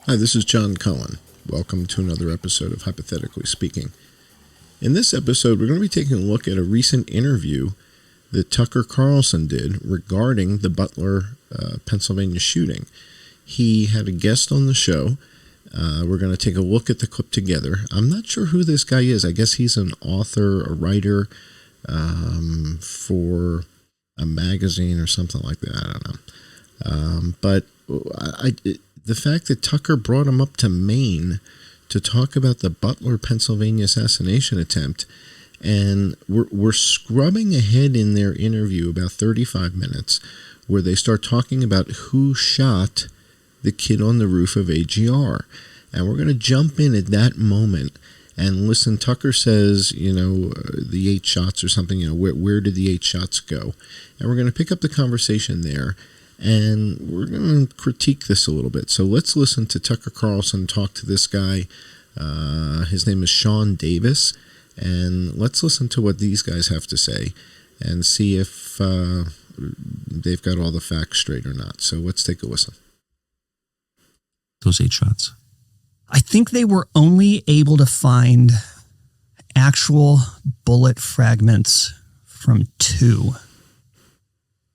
Hi, this is John Cullen. Welcome to another episode of Hypothetically Speaking. In this episode, we're going to be taking a look at a recent interview that Tucker Carlson did regarding the Butler, Pennsylvania shooting. He had a guest on the show. We're going to take a look at the clip together. I'm not sure who this guy is. I guess he's an author, a writer for a magazine or something like that. I don't know. But the fact that Tucker brought him up to Maine to talk about the Butler, Pennsylvania assassination attempt, and we're scrubbing ahead in their interview about 35 minutes, where they start talking about who shot the kid on the roof of AGR. And we're going to jump in at that moment and listen. Tucker says, the 8 shots or something, where did the 8 shots go? And we're going to pick up the conversation there. And we're going to critique this a little bit. So let's listen to Tucker Carlson talk to this guy. His name is Sean Davis. And let's listen to what these guys have to say and see if they've got all the facts straight or not. So let's take a listen. Those 8 shots. I think they were only able to find actual bullet fragments from 2.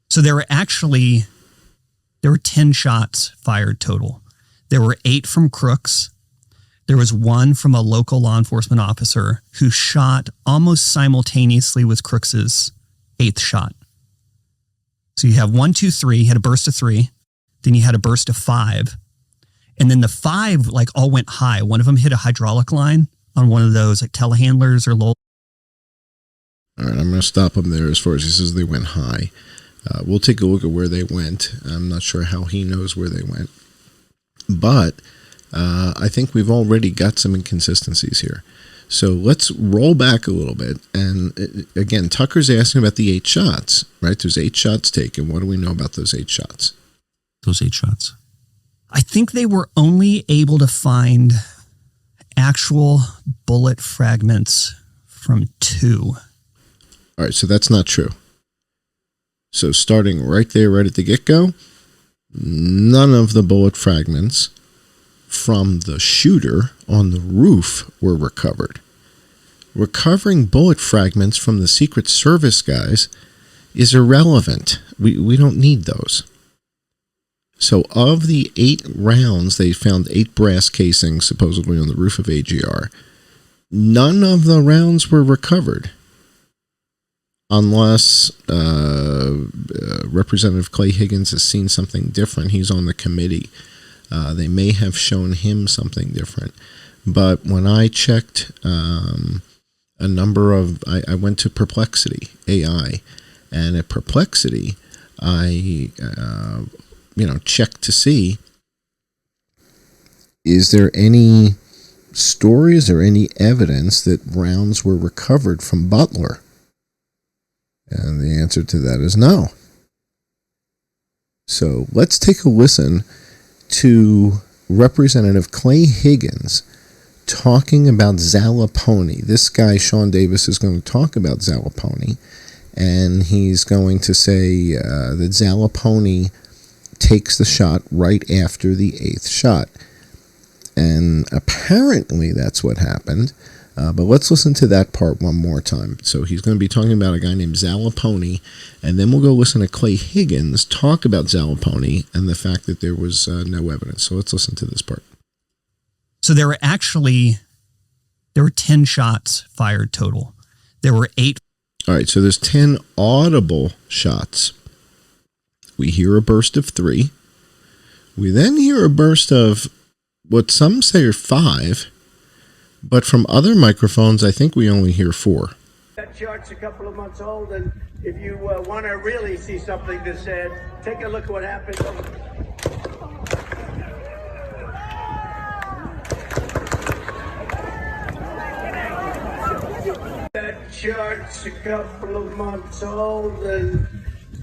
So there were 10 shots fired total. There were 8 from Crooks. There was 1 from a local law enforcement officer who shot almost simultaneously with Crooks's 8th shot. So you have 1, 2, 3, you had a burst of 3, then you had a burst of 5, and then the 5 all went high. One of them hit a hydraulic line on one of those telehandlers or low. All right, I'm going to stop him there as far as he says they went high. We'll take a look at where they went. I'm not sure how he knows where they went. But I think we've already got some inconsistencies here. So let's roll back a little bit. And again, Tucker's asking about the 8 shots, right? There's 8 shots taken. What do we know about those 8 shots? Those 8 shots. I think they were only able to find actual bullet fragments from 2. All right, so that's not true. So starting right there, right at the get-go, none of the bullet fragments from the shooter on the roof were recovered. Recovering bullet fragments from the Secret Service guys is irrelevant. We don't need those. So of the 8 rounds, they found 8 brass casings supposedly on the roof of AGR. None of the rounds were recovered. Unless Representative Clay Higgins has seen something different. He's on the committee. They may have shown him something different. But when I checked I went to Perplexity, AI. And at Perplexity, I checked to see, is there any stories or any evidence that rounds were recovered from Butler? And the answer to that is no. So let's take a listen to Representative Clay Higgins talking about Zalaponi. This guy, Sean Davis, is going to talk about Zalaponi, and he's going to say that Zalaponi takes the shot right after the 8th shot. And apparently that's what happened. But let's listen to that part one more time. So he's going to be talking about a guy named Zalaponi, and then we'll go listen to Clay Higgins talk about Zalaponi and the fact that there was no evidence. So let's listen to this part. So there were 10 shots fired total. There were 8. All right, so there's 10 audible shots. We hear a burst of 3. We then hear a burst of what some say are 5, but from other microphones, I think we only hear 4. That chart's a couple of months old, and if you want to really see something that's said, take a look at what happened. That chart's a couple of months old, and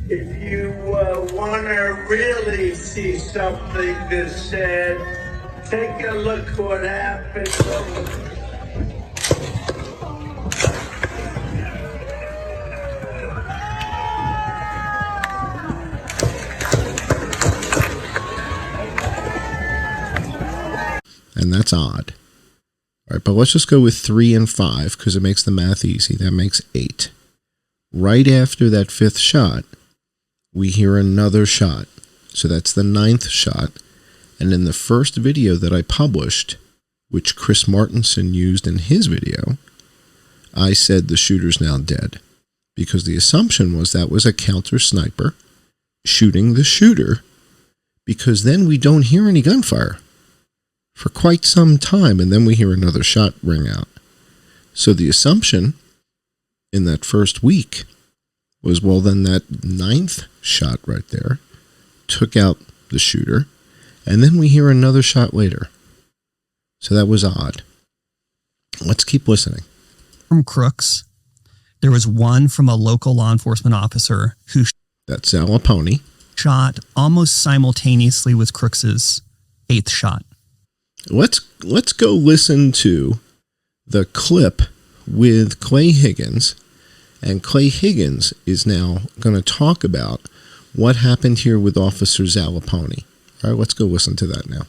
if you want to really see something that's said, take a look at what happened. And that's odd. All right, but let's just go with 3 and 5 because it makes the math easy. That makes 8. Right after that 5th shot, we hear another shot. So that's the 9th shot. And in the first video that I published, which Chris Martinson used in his video, I said the shooter's now dead because the assumption was that was a counter sniper shooting the shooter, because then we don't hear any gunfire for quite some time, and then we hear another shot ring out. So the assumption in that first week was, well, then that 9th shot right there took out the shooter, and then we hear another shot later. So that was odd. Let's keep listening. From crooks. There was one from a local law enforcement officer who That's Zalaponi. shot almost simultaneously with Crooks's 8th shot. Let's go listen to the clip with Clay Higgins, and Clay Higgins is now going to talk about what happened here with Officer Zalaponi. All right, let's go listen to that now.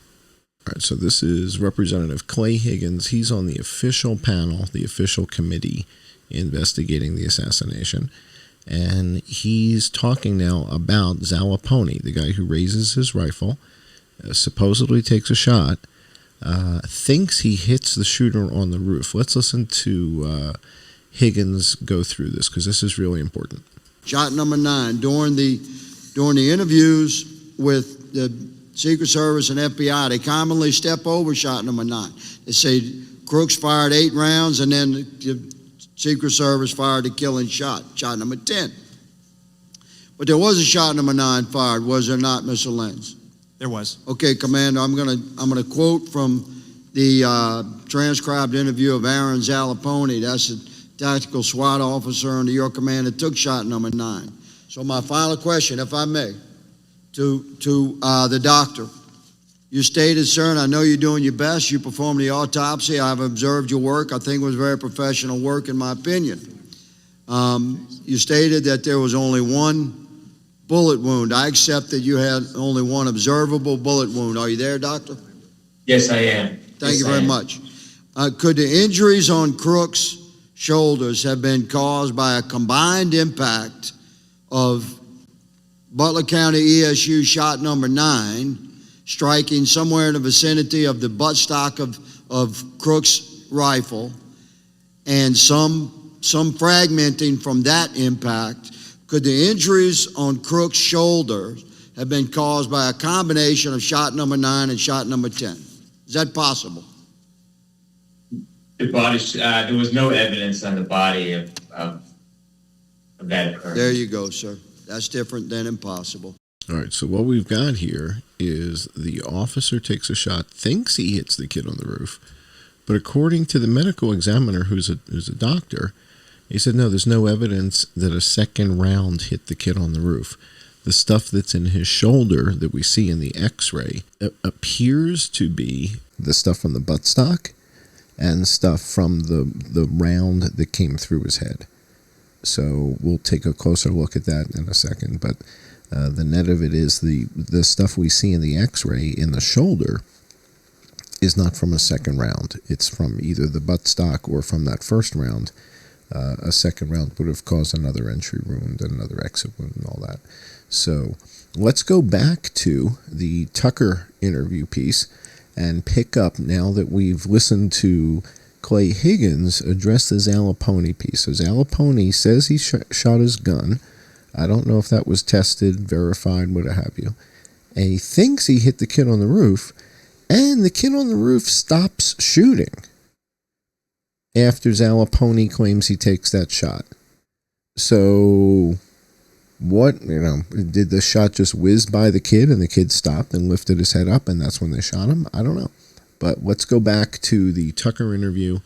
All right, so this is Representative Clay Higgins. He's on the official panel, the official committee investigating the assassination, and he's talking now about Zalaponi, the guy who raises his rifle, supposedly takes a shot, thinks he hits the shooter on the roof. Let's listen to Higgins go through this because this is really important. Shot number 9. During the interviews with the Secret Service and FBI, they commonly step over shot number 9. They say Crooks fired 8 rounds, and then the Secret Service fired the killing shot number 10. But there was a shot number 9 fired, was there not, Mr. Lenz? There was. Okay, Commander, I'm gonna quote from the transcribed interview of Aaron Zalaponi. That's a tactical SWAT officer under your command that took shot number 9. So my final question, if I may, to the doctor. You stated, sir, and I know you're doing your best. You performed the autopsy. I've observed your work. I think it was very professional work, in my opinion. You stated that there was only one bullet wound. I accept that you had only one observable bullet wound. Are you there, doctor? Yes, I am. Thank you very much. Could the injuries on Crook's shoulders have been caused by a combined impact of Butler County ESU shot number 9 striking somewhere in the vicinity of the buttstock of Crook's rifle, and some fragmenting from that impact? Could the injuries on Crook's shoulders have been caused by a combination of shot number 9 and shot number 10? Is that possible? The body, there was no evidence on the body of that occurrence. There you go, sir. That's different than impossible. All right, so what we've got here is the officer takes a shot, thinks he hits the kid on the roof, but according to the medical examiner, who's a doctor, he said, no, there's no evidence that a second round hit the kid on the roof. The stuff that's in his shoulder that we see in the x-ray appears to be the stuff from the buttstock and stuff from the round that came through his head. So we'll take a closer look at that in a second. But the net of it is the stuff we see in the x-ray in the shoulder is not from a second round. It's from either the buttstock or from that first round. A second round would have caused another entry wound, another exit wound, and all that. So let's go back to the Tucker interview piece and pick up, now that we've listened to Clay Higgins address the Zalaponi piece. So Zalaponi says he shot his gun. I don't know if that was tested, verified, what have you. And he thinks he hit the kid on the roof. And the kid on the roof stops shooting after Zalaponi claims he takes that shot. So what, did the shot just whiz by the kid and the kid stopped and lifted his head up and that's when they shot him? I don't know. But let's go back to the Tucker interview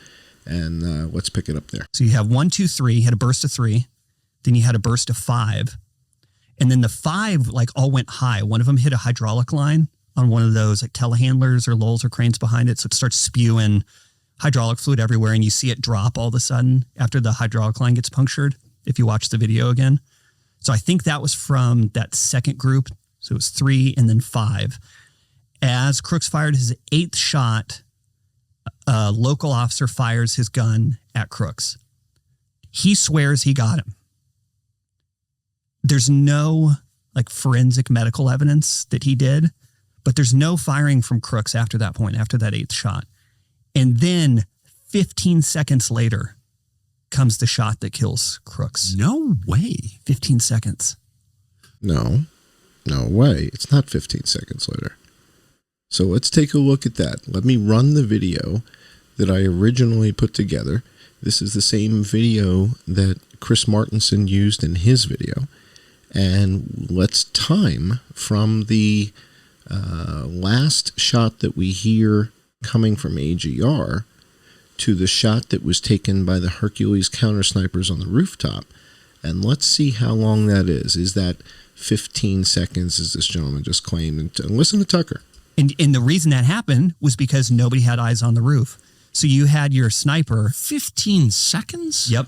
and let's pick it up there. So you have 1, 2, 3, you had a burst of 3, then you had a burst of 5, and then the 5 all went high. One of them hit a hydraulic line on one of those telehandlers or lulls or cranes behind it, so it starts spewing hydraulic fluid everywhere, and you see it drop all of a sudden after the hydraulic line gets punctured, if you watch the video again. So I think that was from that second group. So it was 3 and then 5. As Crooks fired his 8th shot, a local officer fires his gun at Crooks. He swears he got him. There's no forensic medical evidence that he did, but there's no firing from Crooks after that point, after that 8th shot. And then 15 seconds later comes the shot that kills Crooks. No way. 15 seconds. No way. It's not 15 seconds later. So let's take a look at that. Let me run the video that I originally put together. This is the same video that Chris Martinson used in his video. And let's time from the last shot that we hear coming from AGR to the shot that was taken by the Hercules counter snipers on the rooftop. And let's see how long that is. Is that 15 seconds, as this gentleman just claimed? And listen to Tucker. And the reason that happened was because nobody had eyes on the roof. So you had your sniper. 15 seconds? Yep.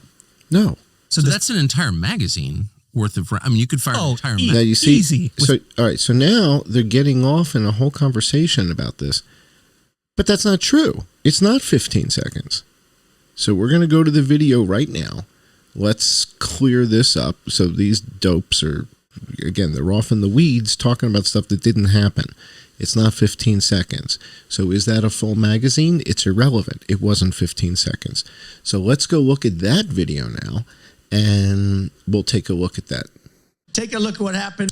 No. So that's an entire magazine worth of... I mean, you could fire an entire magazine. Now you see, easy. So, all right, so now they're getting off in a whole conversation about this. But that's not true. It's not 15 seconds. So we're going to go to the video right now. Let's clear this up. So these dopes are, again, they're off in the weeds talking about stuff that didn't happen. It's not 15 seconds. So is that a full magazine? It's irrelevant. It wasn't 15 seconds. So let's go look at that video now, and we'll take a look at that. Take a look at what happened.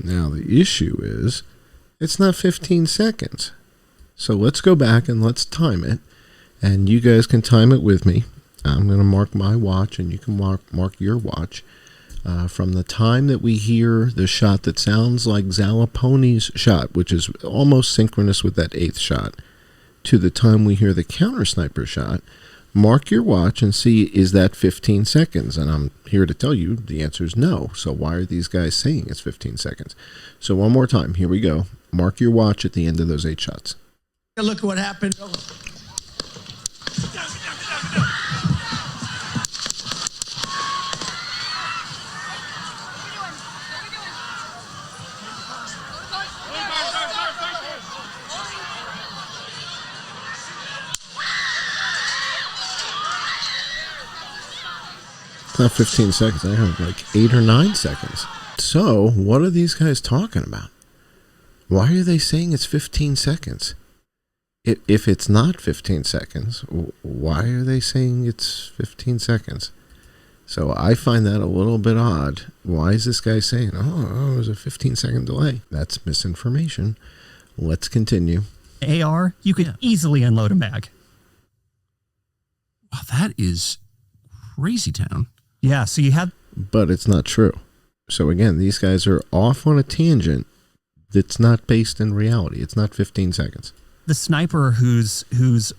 Now the issue is it's not 15 seconds. So let's go back and let's time it. And you guys can time it with me. I'm going to mark my watch and you can mark your watch. From the time that we hear the shot that sounds like Zalaponi's shot, which is almost synchronous with that 8th shot, to the time we hear the counter sniper shot, mark your watch and see, is that 15 seconds? And I'm here to tell you the answer is no. So why are these guys saying it's 15 seconds? So one more time, here we go. Mark your watch at the end of those 8 shots. Take a look at what happened. It's not 15 seconds. I have like 8 or 9 seconds. So what are these guys talking about? Why are they saying it's 15 seconds? If it's not 15 seconds, why are they saying it's 15 seconds? So I find that a little bit odd. Why is this guy saying, oh, there's a 15-second delay? That's misinformation. Let's continue. AR, you could easily unload a mag. Wow, that is crazy town. Yeah, so you had... But it's not true. So again, these guys are off on a tangent that's not based in reality. It's not 15 seconds. The sniper who's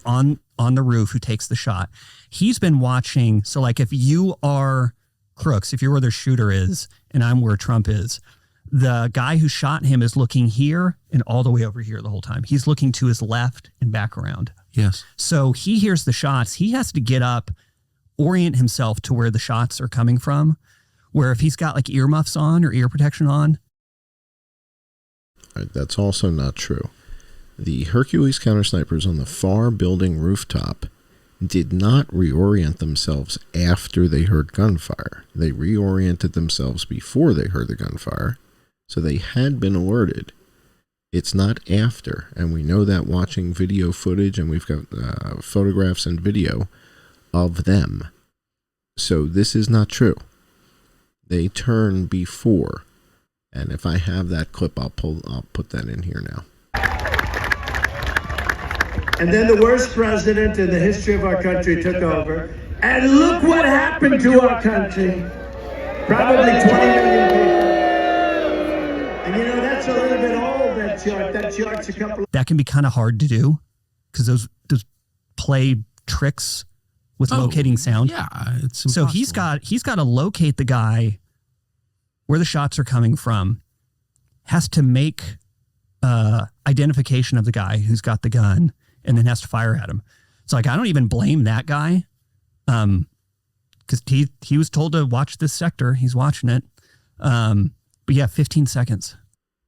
on the roof who takes the shot, he's been watching. So like if you are Crooks, if you're where their shooter is and I'm where Trump is, the guy who shot him is looking here and all the way over here the whole time. He's looking to his left and back around. Yes. So he hears the shots. He has to get up, orient himself to where the shots are coming from, where if he's got like earmuffs on or ear protection on. Right, that's also not true. The Hercules counter snipers on the far building rooftop did not reorient themselves after they heard gunfire. They reoriented themselves before they heard the gunfire, so they had been alerted. It's not after, and we know that watching video footage, and we've got photographs and video of them. So this is not true. They turn before, and if I have that clip, I'll put that in here now. And then the worst president in the history of our country took over. And look what happened to our country. Probably 20 million people. And you know, that's a little bit old, that chart. That chart's a couple of... That can be kind of hard to do because those play tricks with locating sound. Yeah, it's impossible. So he's got to locate the guy where the shots are coming from, has to make identification of the guy who's got the gun, and then has to fire at him. So like, I don't even blame that guy. Cause he was told to watch this sector. He's watching it. But yeah, 15 seconds.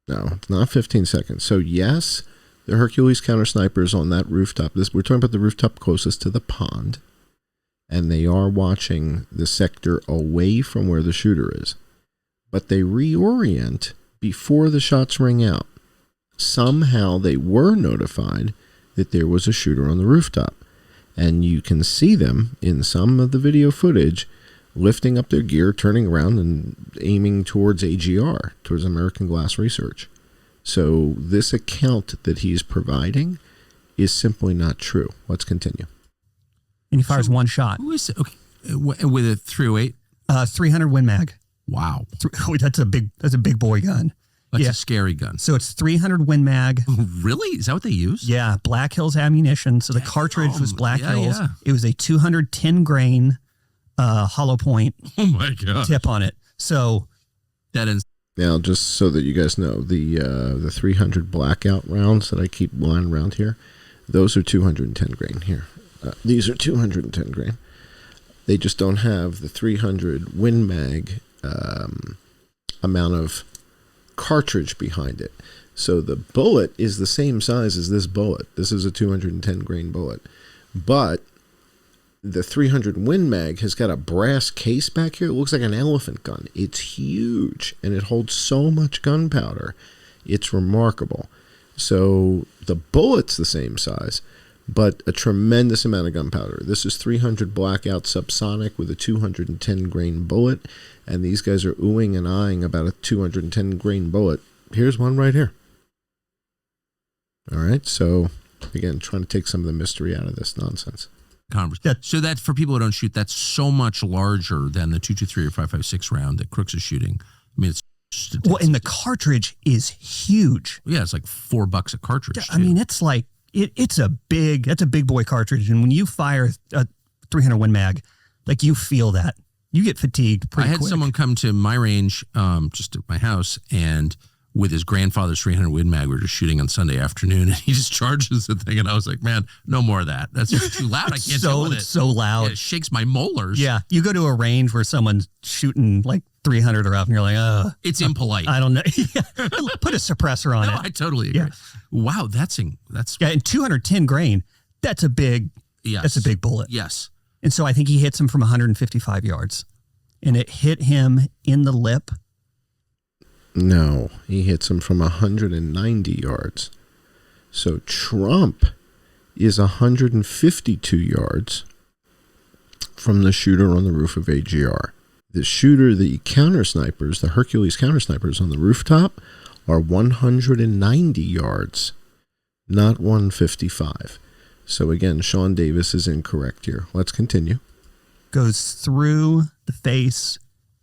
No, it's not 15 seconds. So yes, the Hercules counter snipers on that rooftop. We're talking about the rooftop closest to the pond, and they are watching the sector away from where the shooter is. But they reorient before the shots ring out. Somehow they were notified that there was a shooter on the rooftop. And you can see them in some of the video footage lifting up their gear, turning around and aiming towards AGR, towards American Glass Research. So this account that he's providing is simply not true. Let's continue. And he fires one shot. Who is it? Okay. With a 308? 300 Win Mag. Wow. That's a big boy gun. That's a scary gun. So it's 300 Win Mag. Really? Is that what they use? Yeah, Black Hills ammunition. So the cartridge was Black Hills. Yeah. It was a 210 grain hollow point tip on it. So that is now, just so that you guys know, the 300 blackout rounds that I keep lying around here, those are 210 grain here. These are 210 grain. They just don't have the 300 Win Mag amount of cartridge behind it. So the bullet is the same size as this bullet. This is a 210 grain bullet. But the 300 Win Mag has got a brass case back here. It looks like an elephant gun. It's huge, and it holds so much gunpowder. It's remarkable. So the bullet's the same size, but a tremendous amount of gunpowder. This is 300 blackout subsonic with a 210 grain bullet, and these guys are oohing and eyeing about a 210 grain bullet. Here's one right here. All right, so again, trying to take some of the mystery out of this nonsense. So that for people who don't shoot, that's so much larger than the 223 or 5.56 round that Crooks is shooting. I mean, and the cartridge is huge. Yeah, it's like $4 a cartridge. I mean, it's like that's a big boy cartridge, and when you fire a 300 Win Mag, like you feel that. You get fatigued pretty quick. Someone come to my range, just at my house, and with his grandfather's 300 Win Mag, we were just shooting on Sunday afternoon, and he just charges the thing, and I was like, man, no more of that. That's just too loud. I can't deal with it. It's so loud. Yeah, it shakes my molars. Yeah, you go to a range where someone's shooting like 300 or up, and you're like, it's impolite. I don't know. Put a suppressor on it. I totally agree. Yeah. Wow, that's yeah, and 210 grain. That's a big bullet. Yes. And so I think he hits him from 155 yards, and it hit him in the lip. No, he hits him from 190 yards. So Trump is 152 yards from the shooter on the roof of AGR. The shooter, the counter snipers, the Hercules counter snipers on the rooftop are 190 yards, not 155. So again, Sean Davis is incorrect here. Let's continue. Goes through the face,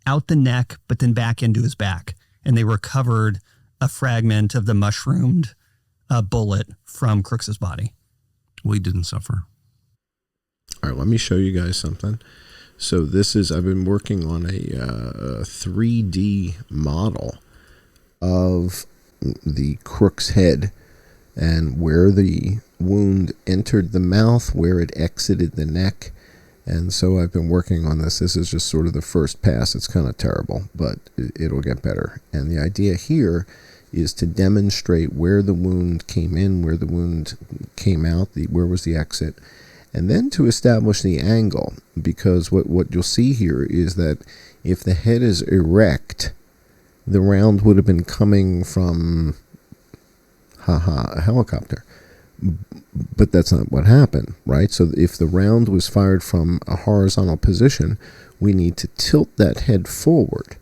out the neck, but then back into his back. And they recovered a fragment of the mushroomed bullet from Crooks's body. Well, he didn't suffer. All right, let me show you guys something. So this is, I've been working on a 3D model of the Crook's head and where the wound entered the mouth, where it exited the neck. And so I've been working on this. This is just sort of the first pass. It's kind of terrible, but it'll get better. And the idea here is to demonstrate where the wound came in, where the wound came out, where was the exit, And then to establish the angle, because what you'll see here is that if the head is erect, the round would have been coming from, a helicopter. But that's not what happened, right? So if the round was fired from a horizontal position, we need to tilt that head forward.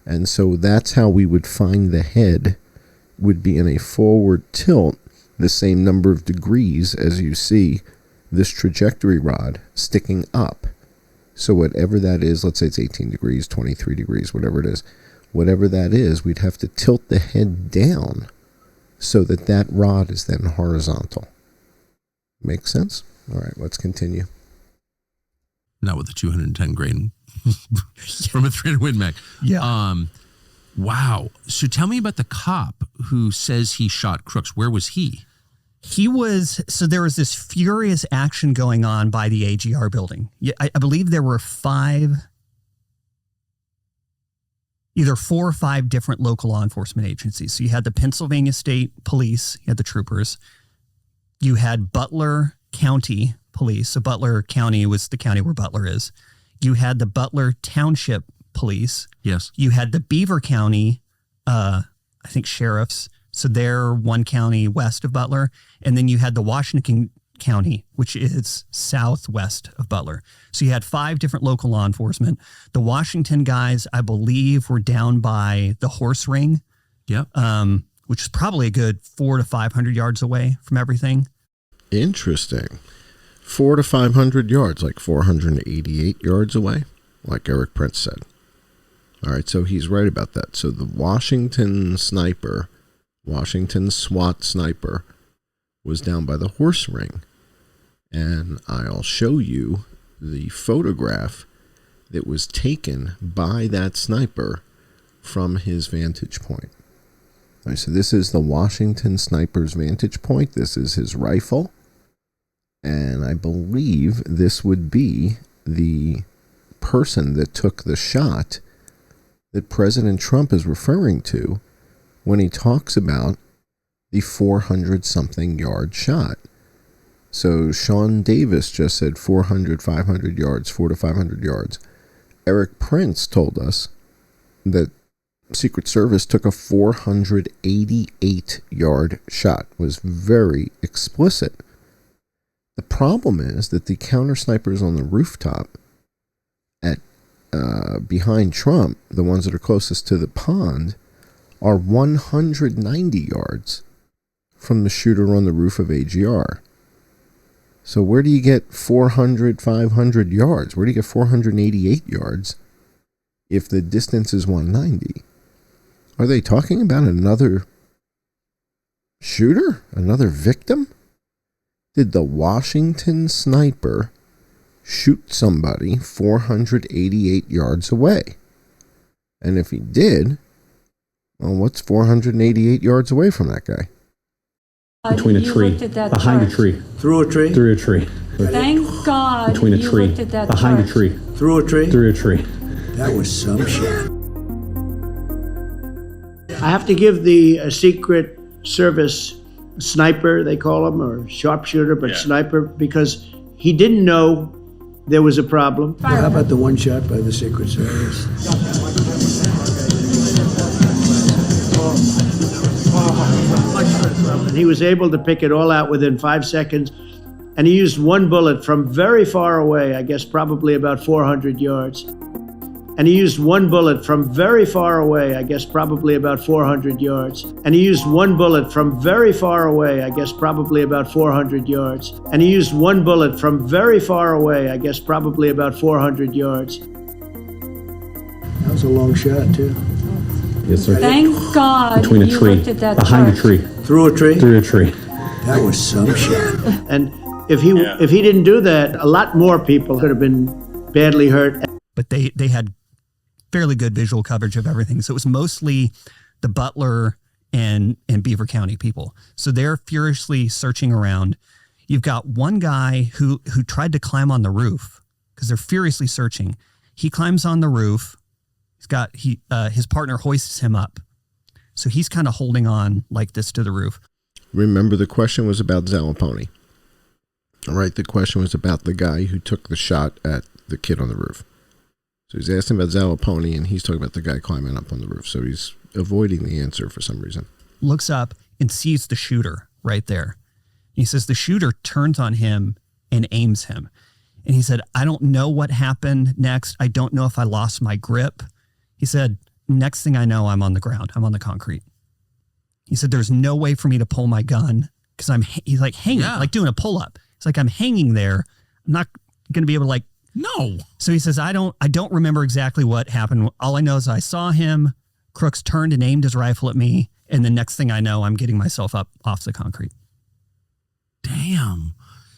And so that's how we would find the head would be in a forward tilt, the same number of degrees as you see this trajectory rod sticking up. So whatever that is, let's say it's 18 degrees, 23 degrees, whatever it is, whatever that is, we'd have to tilt the head down so that that rod is then horizontal. Make sense? All right, let's continue. Not with the 210 grain from a 300 Win Mag. Yeah. Wow. So tell me about the cop who says he shot Crooks. Where was he? So there was this furious action going on by the AGR building. I believe there were either 4 or 5 different local law enforcement agencies. So you had the Pennsylvania State Police, you had the troopers, you had Butler County Police. So Butler County was the county where Butler is. You had the Butler Township Police. Yes. You had the Beaver County, I think sheriffs. So they're one county west of Butler. And then you had the Washington County, which is southwest of Butler. So you had 5 different local law enforcement. The Washington guys, I believe, were down by the horse ring. Yep. Which is probably a good 400 to 500 yards away from everything. Interesting. 400 to 500 yards, like 488 yards away, like Eric Prince said. All right, so he's right about that. So the Washington SWAT sniper was down by the horse ring. And I'll show you the photograph that was taken by that sniper from his vantage point. All right, so this is the Washington sniper's vantage point. This is his rifle. And I believe this would be the person that took the shot that President Trump is referring to when he talks about the 400-something yard shot. So Sean Davis just said 400, 500 yards, 400 to 500 yards. Eric Prince told us that Secret Service took a 488-yard shot, was very explicit. The problem is that the counter snipers on the rooftop at behind Trump, the ones that are closest to the pond, are 190 yards from the shooter on the roof of AGR. So where do you get 400, 500 yards? Where do you get 488 yards if the distance is 190? Are they talking about another shooter? Another victim? Did the Washington sniper shoot somebody 488 yards away? And if he did, well, what's 488 yards away from that guy? Between a tree, behind a tree. Through a tree? Through a tree. Thank God Between a you tree, looked at that behind chart. a tree. Through a tree? Through a tree. That was some shit. I have to give the Secret Service sniper, they call him, or sharpshooter, but sniper, because he didn't know there was a problem. Well, how about the one shot by the Secret Service? And he was able to pick it all out within 5 seconds. And he used one bullet from very far away, I guess probably about 400 yards. And he used one bullet from very far away, I guess probably about 400 yards. And he used one bullet from very far away, I guess probably about 400 yards. And he used one bullet from very far away, I guess probably about 400 yards. That was a long shot, too. Yes, sir. Thank God Between a you tree, looked at that behind chart. a tree. Through a tree? Through a tree. That was some shit. And if he didn't do that, a lot more people could have been badly hurt. But they had fairly good visual coverage of everything. So it was mostly the Butler and Beaver County people. So they're furiously searching around. You've got one guy who tried to climb on the roof because they're furiously searching. He climbs on the roof. He's got his partner hoists him up. So he's kind of holding on like this to the roof. Remember, the question was about Zalaponi. All right, the question was about the guy who took the shot at the kid on the roof. So he's asking about Zalaponi, and he's talking about the guy climbing up on the roof. So he's avoiding the answer for some reason. Looks up and sees the shooter right there. He says the shooter turns on him and aims him. And he said, I don't know what happened next. I don't know if I lost my grip. He said, next thing I know, I'm on the ground. I'm on the concrete. He said, there's no way for me to pull my gun because he's like hanging, like doing a pull up. It's like I'm hanging there. I'm not going to be able to No. So he says, I don't remember exactly what happened. All I know is I saw him. Crooks turned and aimed his rifle at me. And the next thing I know, I'm getting myself up off the concrete. Damn.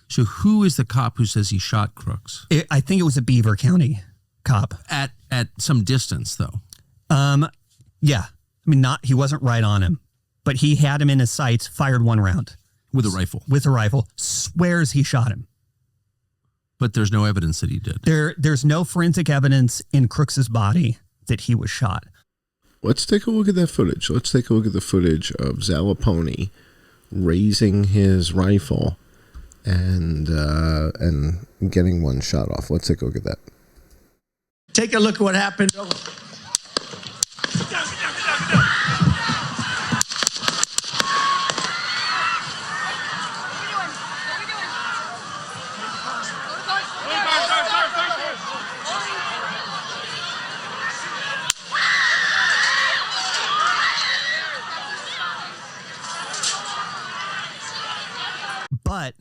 So who is the cop who says he shot Crooks? I think it was a Beaver County cop. At some distance, though. Yeah. I mean, he wasn't right on him, but he had him in his sights, fired one round. With a rifle. With a rifle. Swears he shot him. But there's no evidence that he did. There's no forensic evidence in Crooks's body that he was shot. Let's take a look at that footage. Let's take a look at the footage of Zalaponi raising his rifle and getting one shot off. Let's take a look at that. Take a look at what happened. But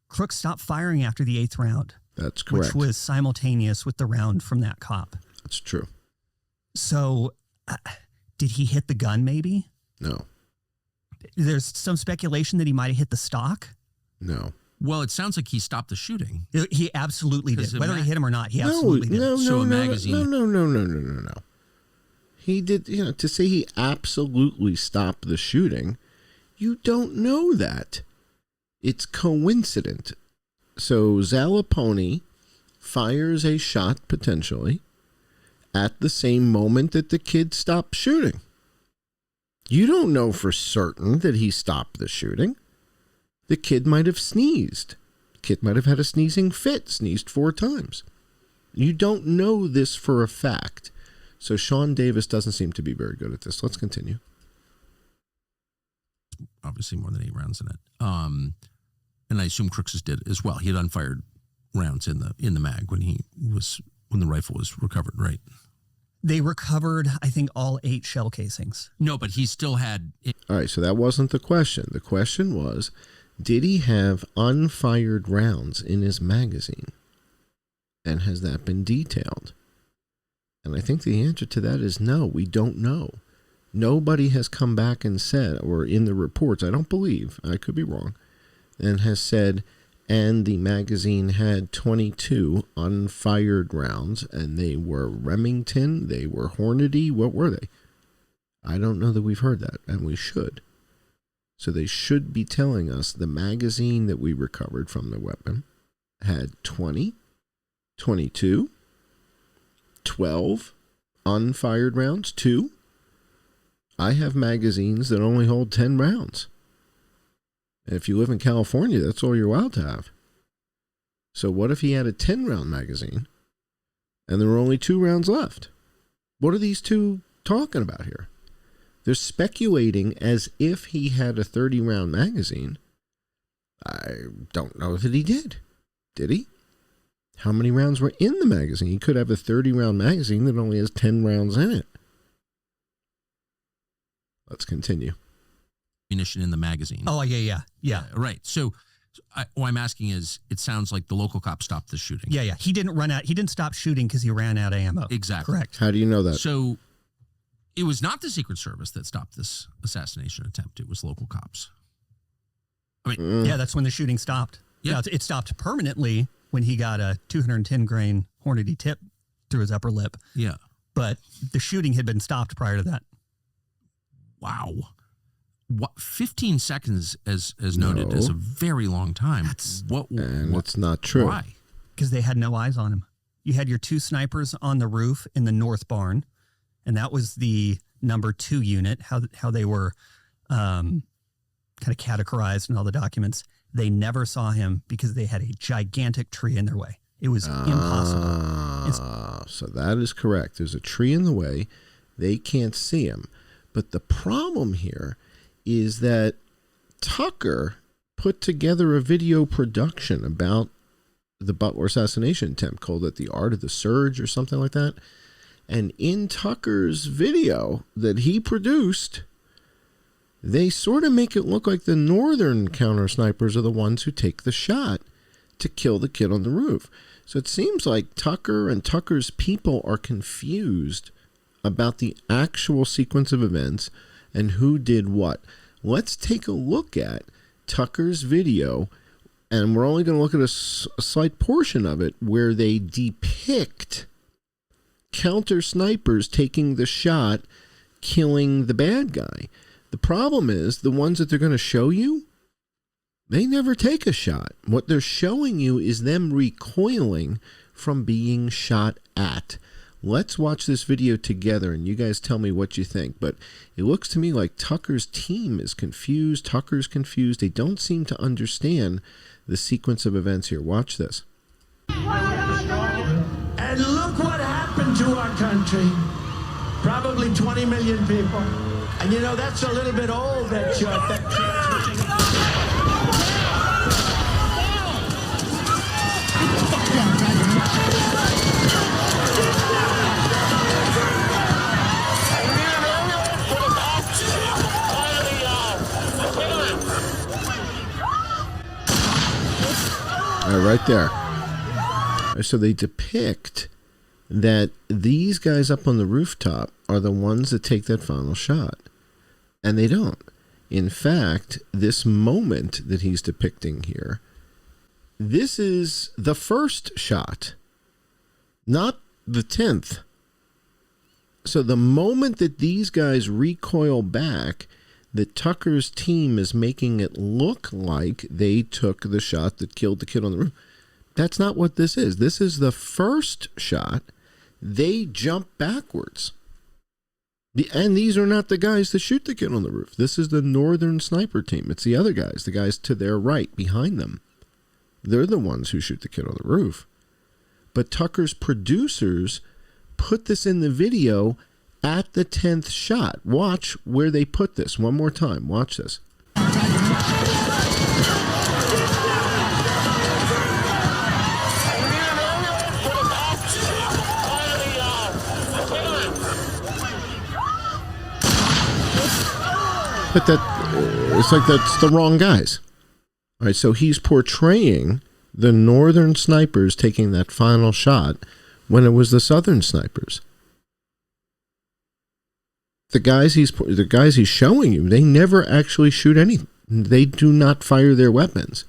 Crooks stopped firing after the 8th round. That's correct. Which was simultaneous with the round from that cop. That's true. So, did he hit the gun maybe? No. There's some speculation that he might have hit the stock. No. Well, it sounds like he stopped the shooting. He absolutely did. Whether he hit him or not, he absolutely did. No. He did, to say he absolutely stopped the shooting, you don't know that. It's coincident. So Zalaponi fires a shot potentially at the same moment that the kid stopped shooting. You don't know for certain that he stopped the shooting. The kid might have sneezed. The kid might have had a sneezing fit, sneezed 4 times. You don't know this for a fact. So Sean Davis doesn't seem to be very good at this. Let's continue. Obviously more than 8 rounds in it. And I assume Crooks's did as well. He had unfired rounds in the mag when the rifle was recovered, right? They recovered, I think, all 8 shell casings. No, but he still had. All right, so that wasn't the question. The question was, did he have unfired rounds in his magazine? And has that been detailed? And I think the answer to that is no, we don't know. Nobody has come back and said, or in the reports, I don't believe, I could be wrong, and has said, and the magazine had 22 unfired rounds, and they were Remington, they were Hornady, what were they? I don't know that we've heard that, and we should. So they should be telling us the magazine that we recovered from the weapon had 20, 22, 12 unfired rounds, 2. I have magazines that only hold 10 rounds. And if you live in California, that's all you're allowed to have. So what if he had a 10-round magazine and there were only 2 rounds left? What are these two talking about here? They're speculating as if he had a 30-round magazine. I don't know that he did. Did he? How many rounds were in the magazine? He could have a 30-round magazine that only has 10 rounds in it. Let's continue. Ammunition in the magazine. Oh, yeah. Right. So what I'm asking is, it sounds like the local cop stopped the shooting. Yeah. He didn't run out. He didn't stop shooting because he ran out of ammo. Exactly. Correct. How do you know that? So it was not the Secret Service that stopped this assassination attempt. It was local cops. I mean, yeah, that's when the shooting stopped. Yeah, it stopped permanently when he got a 210 grain Hornady tip through his upper lip. Yeah. But the shooting had been stopped prior to that. Wow. 15 seconds, as noted, is a very long time. That's not true. Why? Because they had no eyes on him. You had your 2 snipers on the roof in the north barn, and that was the number 2 unit, how they were kind of categorized in all the documents. They never saw him because they had a gigantic tree in their way. It was impossible. So that is correct. There's a tree in the way. They can't see him. But the problem here is that Tucker put together a video production about the Butler assassination attempt, called it The Art of the Surge or something like that. And in Tucker's video that he produced, they sort of make it look like the northern counter snipers are the ones who take the shot to kill the kid on the roof. So it seems like Tucker and Tucker's people are confused about the actual sequence of events and who did what. Let's take a look at Tucker's video, and we're only going to look at a slight portion of it where they depict counter snipers taking the shot, killing the bad guy. The problem is the ones that they're going to show you, they never take a shot. What they're showing you is them recoiling from being shot at. Let's watch this video together and you guys tell me what you think. But it looks to me like Tucker's team is confused. Tucker's confused. They don't seem to understand the sequence of events here. Watch this. And look what happened to our country. Probably 20 million people. And you know, that's a little bit old, that shot. Right there. So they depict that these guys up on the rooftop are the ones that take that final shot. And they don't. In fact, this moment that he's depicting here, this is the first shot, not the 10th. So the moment that these guys recoil back, that Tucker's team is making it look like they took the shot that killed the kid on the roof. That's not what this is. This is the first shot. They jump backwards. And these are not the guys that shoot the kid on the roof. This is the northern sniper team. It's the other guys, the guys to their right, behind them. They're the ones who shoot the kid on the roof. But Tucker's producers put this in the video at the 10th shot. Watch where they put this one more time. Watch this. But it's like that's the wrong guys. All right, so he's portraying the northern snipers taking that final shot when it was the southern snipers. The guys he's showing you, they never actually shoot anything. They do not fire their weapons.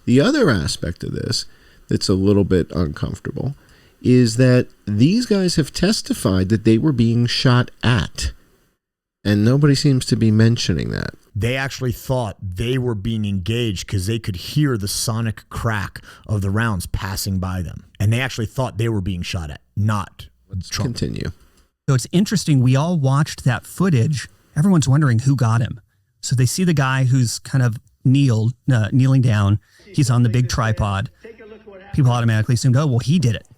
The other aspect of this that's a little bit uncomfortable is that these guys have testified that they were being shot at. And nobody seems to be mentioning that. They actually thought they were being engaged because they could hear the sonic crack of the rounds passing by them. And they actually thought they were being shot at, not Trump. Continue. So it's interesting. We all watched that footage. Everyone's wondering who got him. So they see the guy who's kind of kneeling down. He's on the big tripod. People automatically assumed, oh, well, he did it.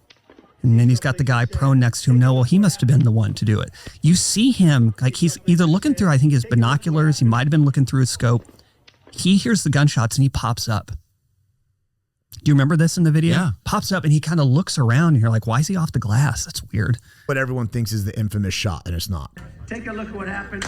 And then he's got the guy prone next to him. No, well, he must have been the one to do it. You see him, like he's either looking through, I think, his binoculars. He might have been looking through his scope. He hears the gunshots and he pops up. Do you remember this in the video? Yeah. Pops up and he kind of looks around and you're like, why is he off the glass? That's weird. What everyone thinks is the infamous shot, and it's not. Take a look at what happened.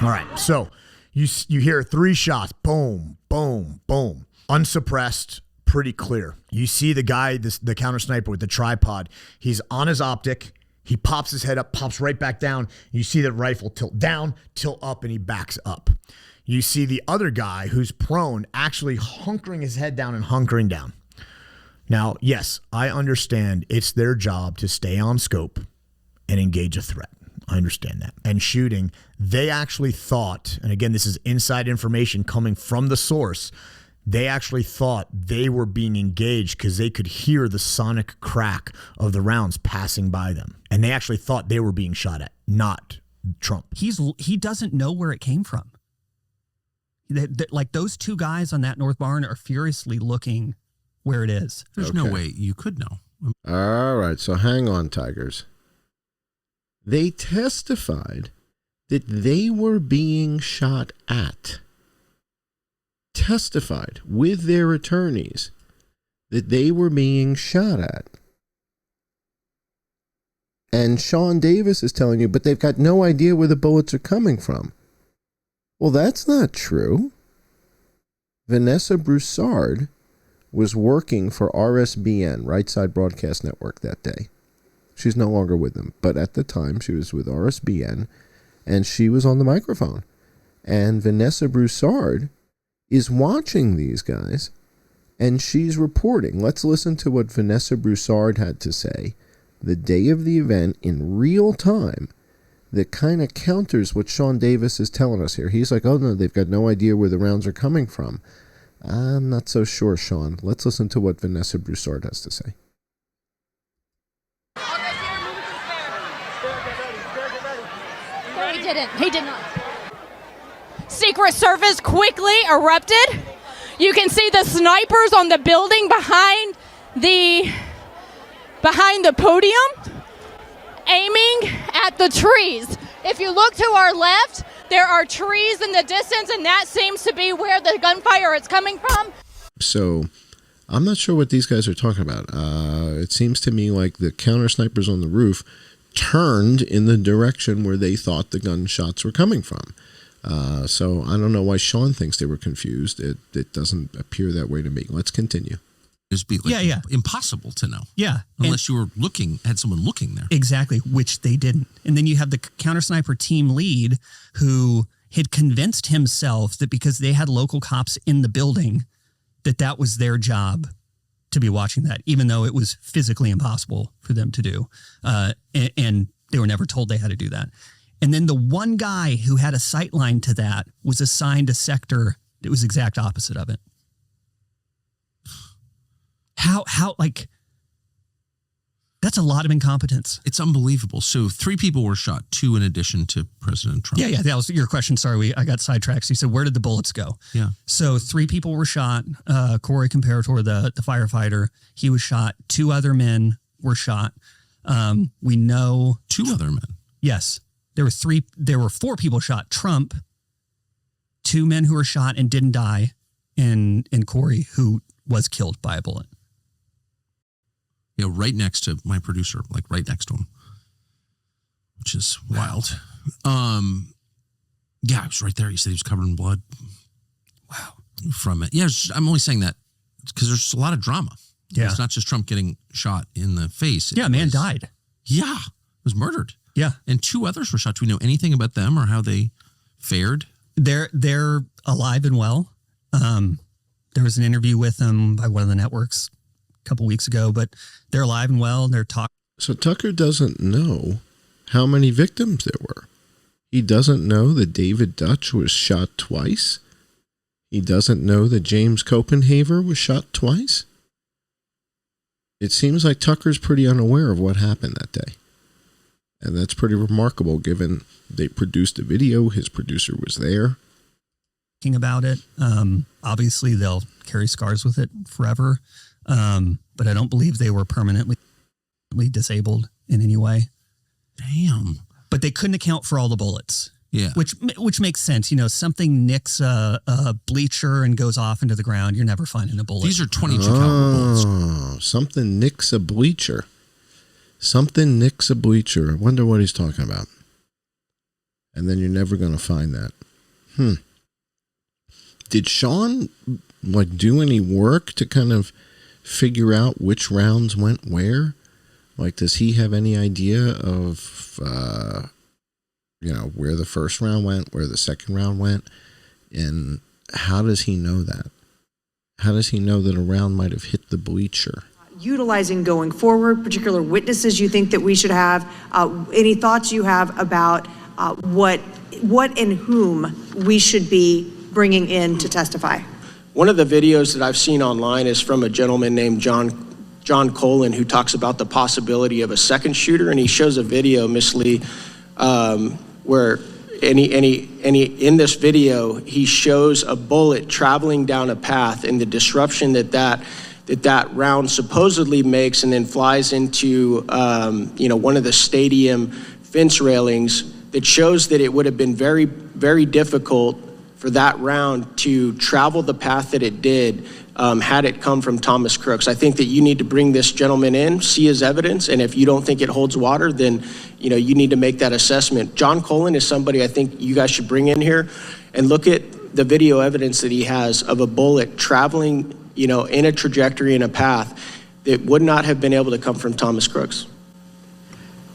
All right, so you hear 3 shots. Boom, boom, boom. Unsuppressed, pretty clear. You see the guy, the counter sniper with the tripod. He's on his optic. He pops his head up, pops right back down. You see the rifle tilt down, tilt up, and he backs up. You see the other guy who's prone actually hunkering his head down and hunkering down. Now, yes, I understand it's their job to stay on scope and engage a threat. I understand that. And shooting, they actually thought, and again, this is inside information coming from the source, they actually thought they were being engaged because they could hear the sonic crack of the rounds passing by them. And they actually thought they were being shot at, not Trump. He doesn't know where it came from. Like those two guys on that north barn are furiously looking where it is. There's no way you could know. All right, so hang on, Tigers. They testified that they were being shot at. Testified with their attorneys that they were being shot at. And Sean Davis is telling you, but they've got no idea where the bullets are coming from. Well, that's not true. Vanessa Broussard was working for RSBN, Right Side Broadcast Network, that day. She's no longer with them, but at the time she was with RSBN, and she was on the microphone. And Vanessa Broussard is watching these guys, and she's reporting. Let's listen to what Vanessa Broussard had to say the day of the event in real time that kind of counters what Sean Davis is telling us here. He's like, oh no, they've got no idea where the rounds are coming from. I'm not so sure, Sean. Let's listen to what Vanessa Broussard has to say. He did not. Secret Service quickly erupted. You can see the snipers on the building behind the podium aiming at the trees. If you look to our left, there are trees in the distance, and that seems to be where the gunfire is coming from. So I'm not sure what these guys are talking about. It seems to me like the counter snipers on the roof turned in the direction where they thought the gunshots were coming from. So I don't know why Sean thinks they were confused. It doesn't appear that way to me. Let's continue. It'd be impossible to know. Yeah. Unless you were had someone looking there. Exactly, which they didn't. And then you have the counter sniper team lead who had convinced himself that because they had local cops in the building, that was their job to be watching that, even though it was physically impossible for them to do. And they were never told they had to do that. And then the one guy who had a sight line to that was assigned a sector that was exact opposite of it. How that's a lot of incompetence. It's unbelievable. So 3 people were shot, 2 in addition to President Trump. Yeah, that was your question. Sorry, I got sidetracked. So you said, where did the bullets go? Yeah. So 3 people were shot. Corey Comparator, the firefighter, he was shot. 2 other men were shot. We know 2 other men. Yes, there were 4 people shot. Trump, 2 men who were shot and didn't die, and Corey, who was killed by a bullet. Yeah, right next to my producer, like right next to him, which is wild. Yeah, he was right there. He said he was covered in blood. Wow. From it. Yeah, I'm only saying that because there's a lot of drama. Yeah. It's not just Trump getting shot in the face. Yeah, man died. Yeah, was murdered. Yeah. And 2 others were shot. Do we know anything about them or how they fared? They're alive and well. There was an interview with them by one of the networks a couple weeks ago, but they're alive and well. They're talking. So Tucker doesn't know how many victims there were. He doesn't know that David Dutch was shot twice. He doesn't know that James Copenhaver was shot twice. It seems like Tucker's pretty unaware of what happened that day. And that's pretty remarkable given they produced a video. His producer was there. About it. Obviously, they'll carry scars with it forever. But I don't believe they were permanently disabled in any way. Damn. But they couldn't account for all the bullets. Yeah. Which makes sense. You know, something nicks a bleacher and goes off into the ground. You're never finding a bullet. These are 22 caliber bullets. Something nicks a bleacher. Something nicks a bleacher. I wonder what he's talking about. And then you're never going to find that. Did Sean do any work to kind of figure out which rounds went where? Like, does he have any idea of, where the first round went, where the second round went? And how does he know that? How does he know that a round might have hit the bleacher? Utilizing going forward, particular witnesses you think that we should have, any thoughts you have about what and whom we should be bringing in to testify? One of the videos that I've seen online is from a gentleman named John Colin, who talks about the possibility of a second shooter, and he shows a video, Miss Lee, where in this video, he shows a bullet traveling down a path and the disruption that round supposedly makes, and then flies into one of the stadium fence railings, that shows that it would have been very, very difficult for that round to travel the path that it did had it come from Thomas Crooks. I think that you need to bring this gentleman in, see his evidence, and if you don't think it holds water, then you need to make that assessment. John Colin is somebody I think you guys should bring in here and look at the video evidence that he has of a bullet traveling in a trajectory, in a path that would not have been able to come from Thomas Crooks.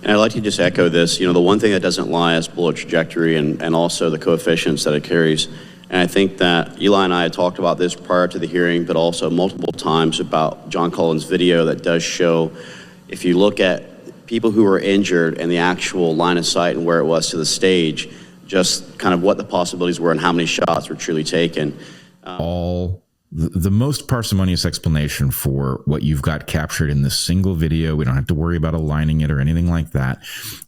And I'd like to just echo this. The one thing that doesn't lie is bullet trajectory and also the coefficients that it carries. And I think that Eli and I had talked about this prior to the hearing, but also multiple times about John Cullen's video that does show, if you look at people who were injured and the actual line of sight and where it was to the stage, just kind of what the possibilities were and how many shots were truly taken. The most parsimonious explanation for what you've got captured in this single video, we don't have to worry about aligning it or anything like that,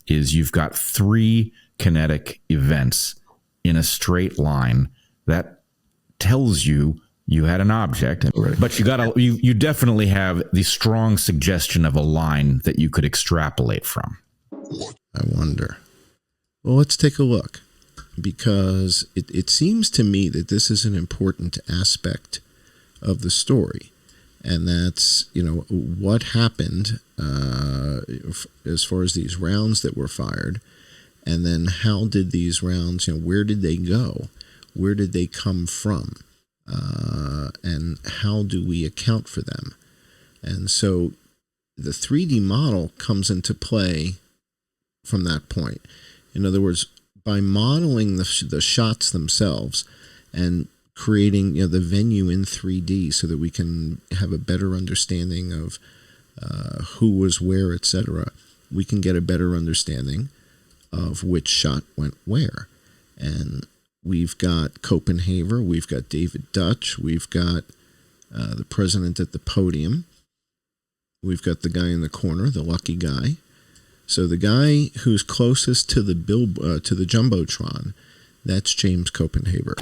is you've got 3 kinetic events in a straight line. That tells you had an object, but you definitely have the strong suggestion of a line that you could extrapolate from. I wonder. Well, let's take a look, because it seems to me that this is an important aspect of the story, and that's what happened as far as these rounds that were fired, and then how did these rounds, where did they go, where did they come from, and how do we account for them? And so the 3D model comes into play from that point. In other words, by modeling the shots themselves and creating the venue in 3D so that we can have a better understanding of who was where, etc., we can get a better understanding of which shot went where. And we've got Copenhaver, we've got David Dutch, we've got the president at the podium, we've got the guy in the corner, the lucky guy. So the guy who's closest to the Jumbotron, that's James Copenhaver.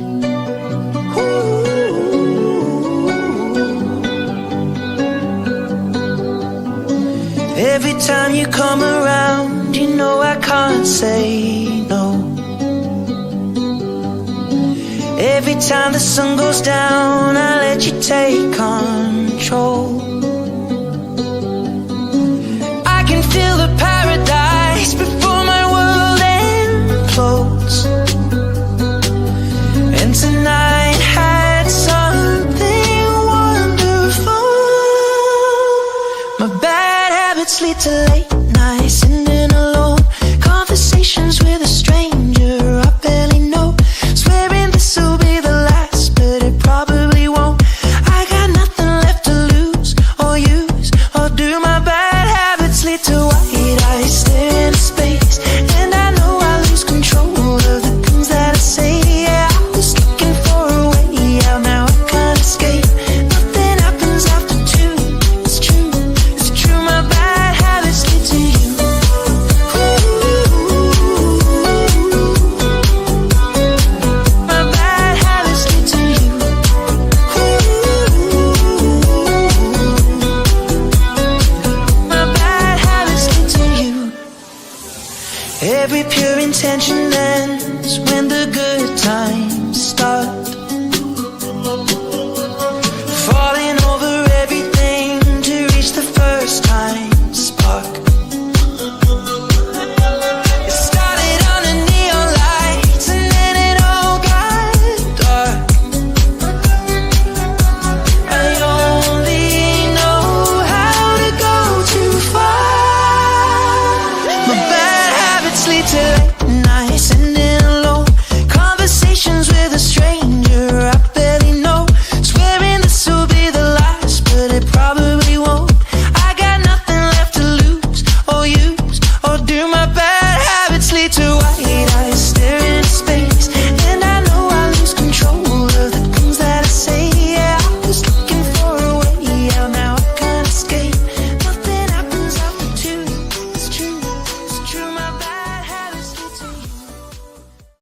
Every time you come around, I can't say no. Every time the sun goes down, I let you take control. I can feel the